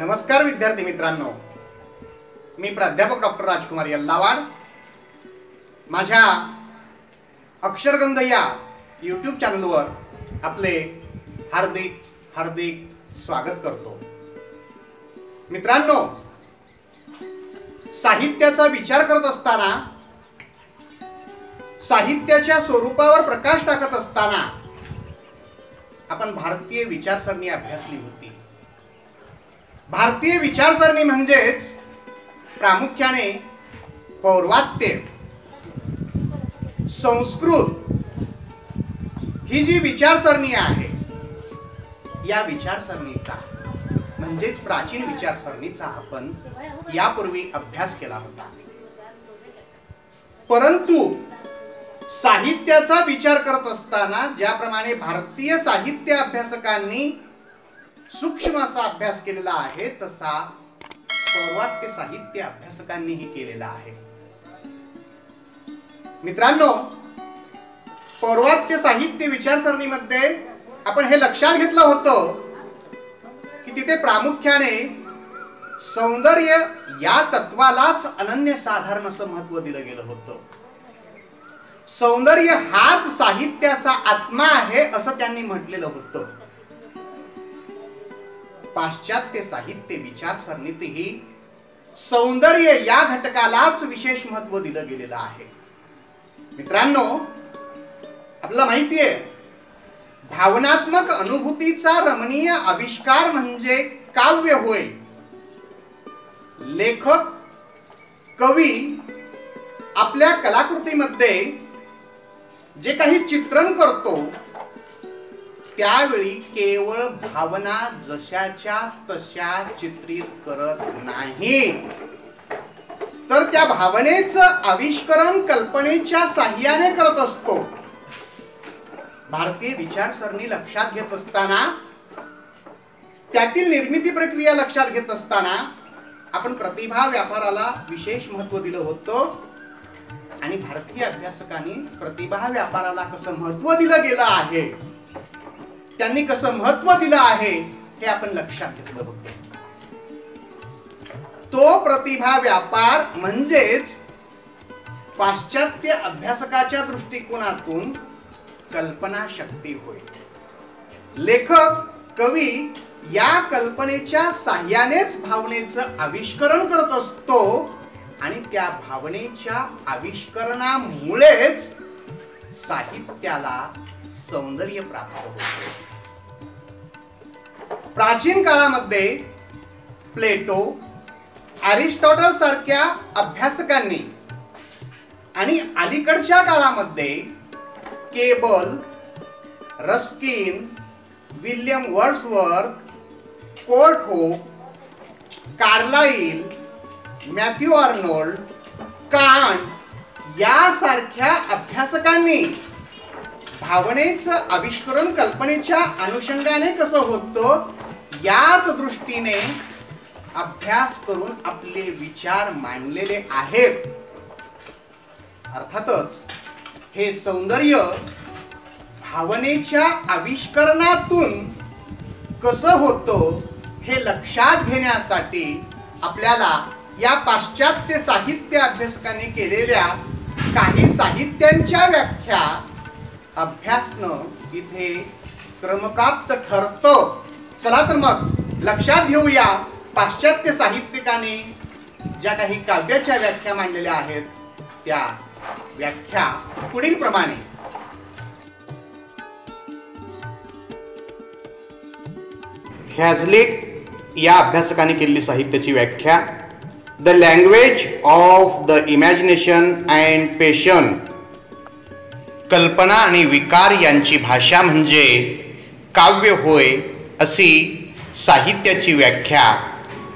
नमस्कार विद्यार्थी मित्रांनो, मी प्राध्यापक डॉक्टर राजकुमार यल्लावाड माझ्या अक्षरगंध या यूट्यूब चॅनलवर आपले हार्दिक हार्दिक स्वागत करतो। मित्रांनो, साहित्याचा विचार करत असताना, साहित्याच्या स्वरूपावर प्रकाश टाकत असताना आपण भारतीय विचारसरणी अभ्यासली होती। भारतीय विचारसरणी म्हणजेच प्रामुख्याने पौर्वात्य, संस्कृत ही जी विचारसरणी आहे, या विचारसरणीचा म्हणजेच प्राचीन विचारसरणीचा आपण यापूर्वी अभ्यास केला होता। परंतु साहित्याचा विचार करत असताना ज्याप्रमाणे भारतीय साहित्य अभ्यासकांनी सूक्ष्म असा अभ्यास केलेला आहे, तसा पौर्वात्य साहित्य अभ्यासकांनीही केलेला आहे। मित्रांनो, पौर्वात्य साहित्य विचारसरणीमध्ये आपण हे लक्षात घेतलं होतं की तिथे प्रामुख्याने सौंदर्य या तत्वालाच अनन्यसाधारण असं महत्व दिलं गेलं होतं। सौंदर्य हाच साहित्याचा आत्मा आहे असं त्यांनी म्हटलेलं होतं। पाश्चात्य साहित्य विचारसरणीतही सौंदर्य या घटकालाच विशेष महत्व दिलं गेलेलं आहे। मित्रांनो, आपल्याला माहिती आहे, भावनात्मक अनुभूतीचा रमणीय आविष्कार म्हणजे काव्य होय। लेखक कवी आपल्या कलाकृतीमध्ये जे काही चित्रण करतो त्यावेळी केवळ भावना जशाच्या तशा चित्रित करत नाही, तर त्या भावनेचं आविष्करण कल्पनेच्या साह्याने करत असतो। भारतीय विचारसरणी लक्षात घेत असताना, त्यातील निर्मिती प्रक्रिया लक्षात घेत असताना आपण प्रतिभा व्यापाराला विशेष महत्व दिलं होतं आणि भारतीय अभ्यासकांनी प्रतिभा व्यापाराला कसं महत्व दिलं गेलं आहे, त्यांनी कसं महत्व दिलं आहे हे आपण लक्षात घेतलं होतं। तो प्रतिभा व्यापार म्हणजेच पाश्चात्य अभ्यासकाच्या दृष्टिकोनातून कल्पना शक्ती होय। लेखक कवी या कल्पनेच्या साह्यानेच भावनेचं आविष्करण करत असतो आणि त्या भावनेच्या आविष्करणामुळेच साहित्याला सौंदर्य प्राप्त होते। प्राचीन काळामध्ये प्लेटो, अरिस्टॉटल सारख्या अभ्यासकांनी आणि अलीकडच्या काळामध्ये Keble, Ruskin, William Wordsworth, Courthope, Carlyle, Matthew Arnold, Kant यासारख्या अभ्यासकांनी भावनेचं आविष्करण कल्पनेच्या अनुषंगाने कसं होतं याच दृष्टीने अभ्यास करून आपले विचार मांडलेले आहेत। अर्थातच हे सौंदर्य भावनेच्या आविष्करणातून कसं होतं हे लक्षात घेण्यासाठी आपल्याला या पाश्चात्य साहित्य अभ्यासकांनी केलेल्या काही साहित्यांच्या व्याख्या अभ्यासनं इथे क्रमप्राप्त ठरतं। चला तर मग लक्षात घेऊया, पाश्चात्य साहित्यिकांनी ज्या काही काव्याच्या व्याख्या मांडलेल्या आहेत त्या व्याख्या पुढील प्रमाणे। हॅझलिट या अभ्यासकाने केलेली साहित्याची व्याख्या: the language of the imagination and passion, कल्पना आणि विकार यांची भाषा म्हणजे काव्य होय, अशी साहित्याची व्याख्या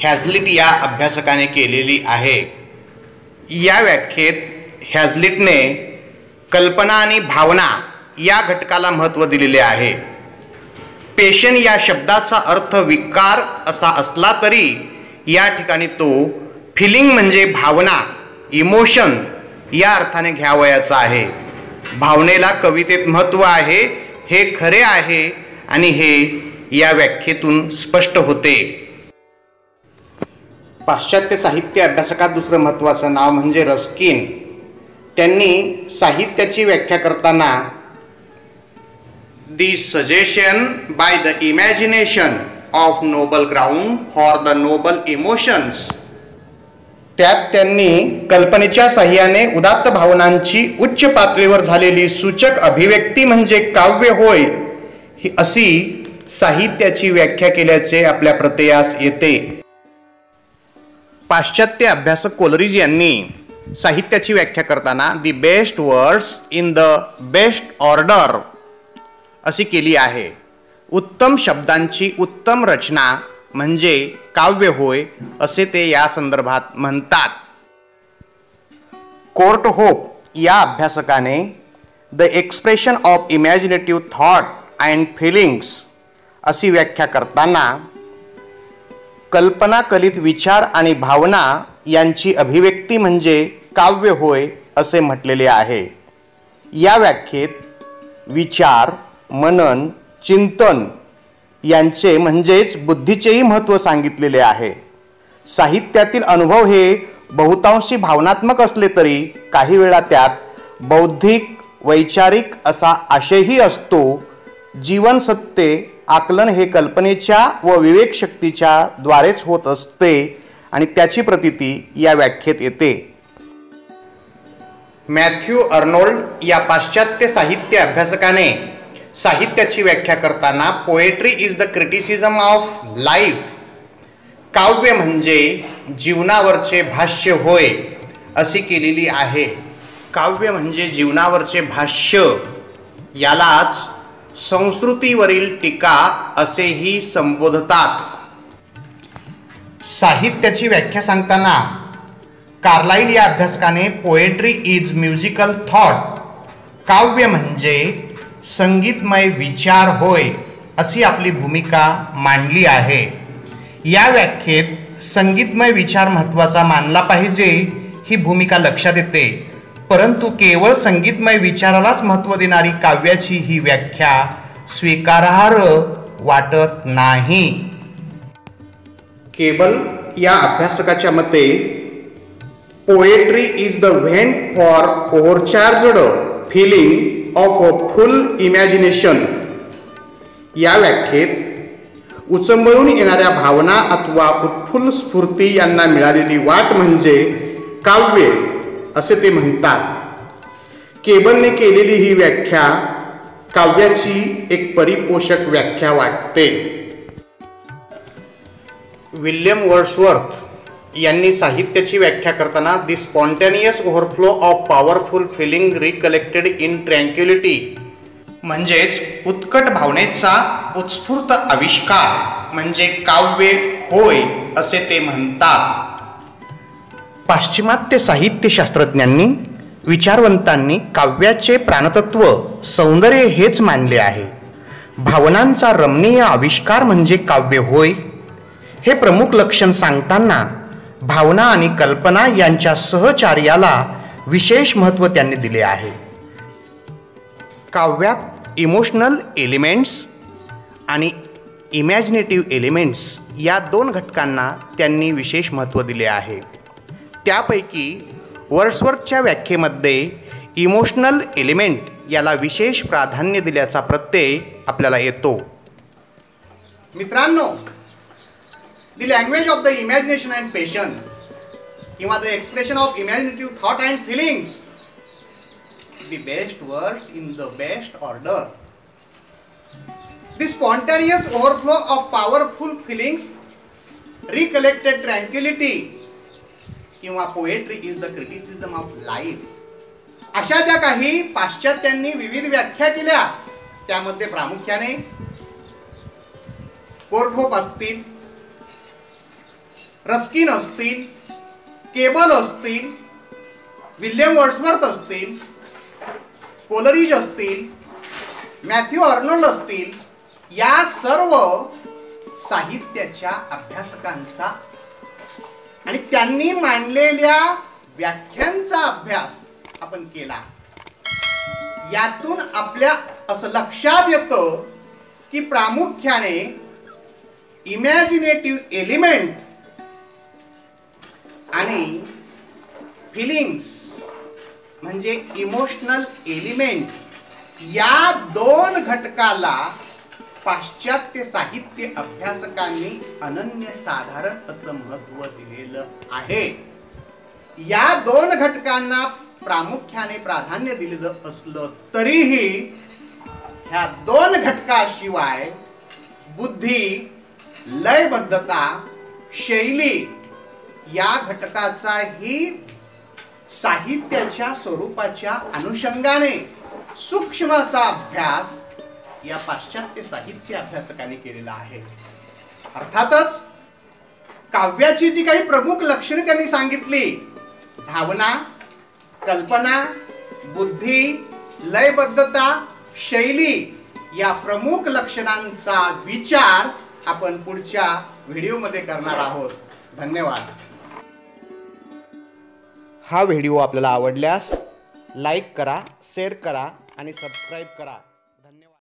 हॅझलिट या अभ्यासकाने केलेली आहे। या व्याख्येत हॅझलिटने कल्पना आणि भावना या घटकाला महत्त्व दिलेले आहे। पेशन या शब्दाचा अर्थ विकार असा असला तरी या ठिकाणी तो फिलिंग म्हणजे भावना, इमोशन या अर्थाने घ्यावयाचा आहे। भावनेला कवितेत महत्त्व आहे हे खरे आहे आणि हे या व्याख्येतून स्पष्ट होते। पाश्चात्य साहित्य अभ्यासकात दुसरं महत्त्वाचं नाव म्हणजे रस्किन. त्यांनी साहित्याची व्याख्या करताना the suggestion by the imagination of noble ground for the noble emotions, त्यात त्यांनी कल्पनेच्या साह्याने उदात्त भावनांची उच्च पातळीवर झालेली सूचक अभिव्यक्ती म्हणजे काव्य होय, ही अशी साहित्याची व्याख्या केल्याचे आपल्या प्रत्ययास येते. पाश्चात्य अभ्यासक कोलरिज यांनी साहित्याची व्याख्या करताना the best words in the best order अशी केली आहे. उत्तम शब्दांची उत्तम रचना म्हणजे काव्य होय असे ते या संदर्भात म्हणतात. कोर्टहोप या अभ्यासकाने the expression of imaginative thought and feelings अशी व्याख्या करताना कल्पनाकलित विचार आणि भावना यांची अभिव्यक्ती म्हणजे काव्य होय असे म्हटलेले आहे. या व्याख्येत विचार, मनन, चिंतन यांचे म्हणजेच बुद्धीचेही महत्त्व सांगितलेले आहे. साहित्यातील अनुभव हे बहुतांशी भावनात्मक असले तरी काही वेळा त्यात बौद्धिक, वैचारिक असा आशयही असतो. जीवन सत्य आकलन हे कल्पनेच्या व विवेकशक्तीच्या द्वारेच होत असते आणि त्याची प्रतीती या व्याख्येत येते. मॅथ्यू अर्नोल्ड या पाश्चात्य साहित्य अभ्यासकाने साहित्याची व्याख्या करताना poetry is the criticism of life, काव्य म्हणजे जीवनावरचे भाष्य होय अशी केलेली आहे. काव्य म्हणजे जीवनावरचे भाष्य, यालाच संस्कृतीवरील टीका असेही संबोधतात. साहित्याची व्याख्या सांगताना कार्लाइल या अभ्यासकाने पोएट्री इज म्युझिकल थॉट, काव्य म्हणजे संगीतमय विचार होय अशी आपली भूमिका मांडली आहे. या व्याख्येत संगीतमय विचार महत्त्वाचा मानला पाहिजे ही भूमिका लक्षात येते, परंतु केवळ संगीतमय विचारालाच महत्त्व देणारी काव्याची ही व्याख्या स्वीकारार्ह वाटत नाही. केबल या अभ्यासकाच्या मते poetry is the vent for overcharged feeling of a full imagination. या व्याख्येत उचंबळून येणाऱ्या भावना अथवा उत्फुल्ल स्फूर्ती यांना मिळालेली वाट म्हणजे काव्य असे ते म्हणतात. केबलने केलेली ही व्याख्या काव्याची एक परिपोषक व्याख्या वाटते. विल्यम वर्ड्सवर्थ यांनी साहित्याची व्याख्या करताना the spontaneous overflow of powerful feeling recollected in tranquillity म्हणजेच उत्कट भावनेचा उत्स्फूर्त आविष्कार म्हणजे काव्य होय असे ते म्हणतात. पाश्चिमात्य साहित्यशास्त्रज्ञांनी, विचारवंतांनी काव्याचे प्राणतत्व, सौंदर्य हेच मानले आहे. भावनांचा रमणीय आविष्कार म्हणजे काव्य होय हे प्रमुख लक्षण सांगताना भावना आणि कल्पना यांच्या सहचार्याला विशेष महत्त्व त्यांनी दिले आहे. काव्यात इमोशनल एलिमेंट्स आणि इमॅजिनेटिव्ह एलिमेंट्स या दोन घटकांना त्यांनी विशेष महत्त्व दिले आहे. त्यापैकी वर्ड्सवर्थच्या व्याख्येमध्ये इमोशनल एलिमेंट याला विशेष प्राधान्य दिल्याचा प्रत्यय आपल्याला येतो. मित्रांनो, the language of the imagination and passion किंवा the expression of imaginative thought and feelings, the best words in the best order, the spontaneous overflow of powerful feelings, recollected tranquillity किंवा poetry is the criticism of life, अशा ज्या काही पाश्चात्यांनी विविध व्याख्या केल्या त्यामध्ये प्रामुख्याने कोर्टहोप असतील, रस्किन असतील, केबल असतील, विल्यम वर्ड्सवर्थ असतील, कोलरिज असतील, मॅथ्यू अर्नोल्ड असतील, या सर्व साहित्याच्या अभ्यासकांचा आणि त्यांनी मांडलेल्या व्याख्यांचा अभ्यास आपण केला. यातून आपल्या असं लक्षात येतं की प्रामुख्याने इमॅजिनेटिव्ह एलिमेंट आणि फिलिंग्स म्हणजे इमोशनल एलिमेंट या दोन घटकाला पाश्चात्य साहित्य अभ्यासकांनी अनन्यसाधारण असं महत्त्व दिलेलं आहे. या दोन घटकांना प्रामुख्याने प्राधान्य दिलेलं असलं तरीही ह्या दोन घटकाशिवाय बुद्धी, लयबद्धता, शैली या घटकाचाही साहित्याच्या स्वरूपाच्या अनुषंगाने सूक्ष्म असा अभ्यास या पाश्चात्य साहित्य अभ्यासकांनी केलेला आहे. अर्थातच काव्याची जी काही प्रमुख लक्षणे त्यांनी सांगितली, भावना, कल्पना, बुद्धी, लयबद्धता, शैली या प्रमुख लक्षणांचा विचार आपण पुढच्या व्हिडिओमध्ये करणार आहोत. धन्यवाद. हा व्हिडिओ आपल्याला आवडल्यास लाईक करा, शेअर करा आणि सबस्क्राईब करा.